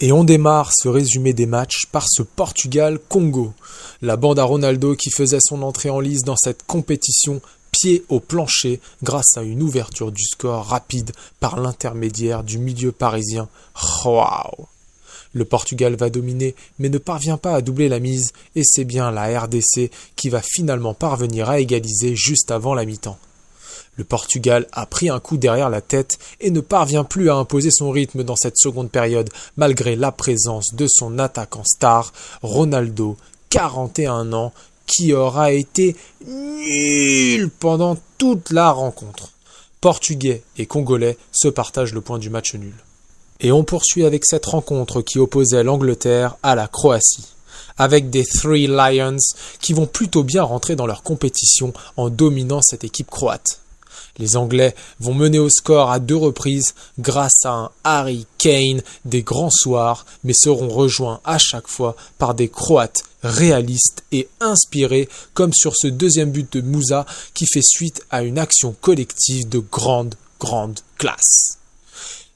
Et on démarre ce résumé des matchs par ce Portugal-Congo. La bande à Ronaldo qui faisait son entrée en lice dans cette compétition pied au plancher grâce à une ouverture du score rapide par l'intermédiaire du milieu parisien. Waouh! Le Portugal va dominer mais ne parvient pas à doubler la mise et c'est bien la RDC qui va finalement parvenir à égaliser juste avant la mi-temps. Le Portugal a pris un coup derrière la tête et ne parvient plus à imposer son rythme dans cette seconde période malgré la présence de son attaquant star, Ronaldo, 41 ans, qui aura été nul pendant toute la rencontre. Portugais et Congolais se partagent le point du match nul. Et on poursuit avec cette rencontre qui opposait l'Angleterre à la Croatie, avec des Three Lions qui vont plutôt bien rentrer dans leur compétition en dominant cette équipe croate. Les Anglais vont mener au score à 2 reprises grâce à un Harry Kane des grands soirs, mais seront rejoints à chaque fois par des Croates réalistes et inspirés, comme sur ce deuxième but de Musa qui fait suite à une action collective de grande classe.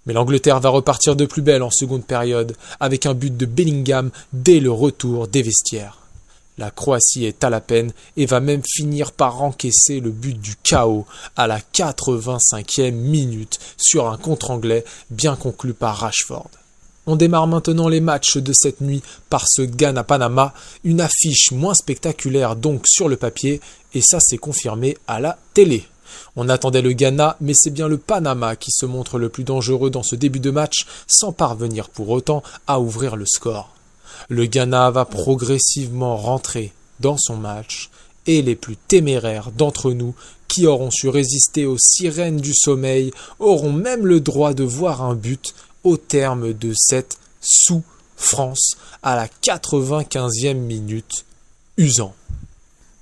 Mais l'Angleterre va repartir de plus belle en seconde période avec un but de Bellingham dès le retour des vestiaires. La Croatie est à la peine et va même finir par encaisser le but du chaos à la 85e minute sur un contre anglais bien conclu par Rashford. On démarre maintenant les matchs de cette nuit par ce Ghana-Panama, une affiche moins spectaculaire donc sur le papier et ça s'est confirmé à la télé. On attendait le Ghana, mais c'est bien le Panama qui se montre le plus dangereux dans ce début de match sans parvenir pour autant à ouvrir le score. Le Ghana va progressivement rentrer dans son match et les plus téméraires d'entre nous qui auront su résister aux sirènes du sommeil auront même le droit de voir un but au terme de cette souffrance à la 95e minute, usant.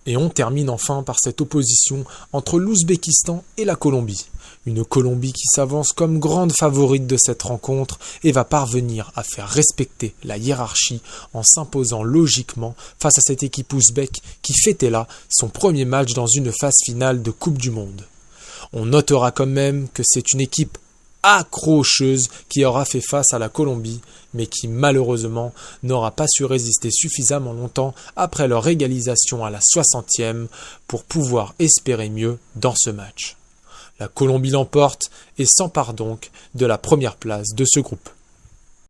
Et on termine enfin par cette opposition entre l'Ouzbékistan et la Colombie. Une Colombie qui s'avance comme grande favorite de cette rencontre et va parvenir à faire respecter la hiérarchie en s'imposant logiquement face à cette équipe ouzbèque qui fêtait là son premier match dans une phase finale de Coupe du Monde. On notera quand même que c'est une équipe accrocheuse qui aura fait face à la Colombie, mais qui malheureusement n'aura pas su résister suffisamment longtemps après leur égalisation à la 60e pour pouvoir espérer mieux dans ce match. La Colombie l'emporte et s'empare donc de la première place de ce groupe.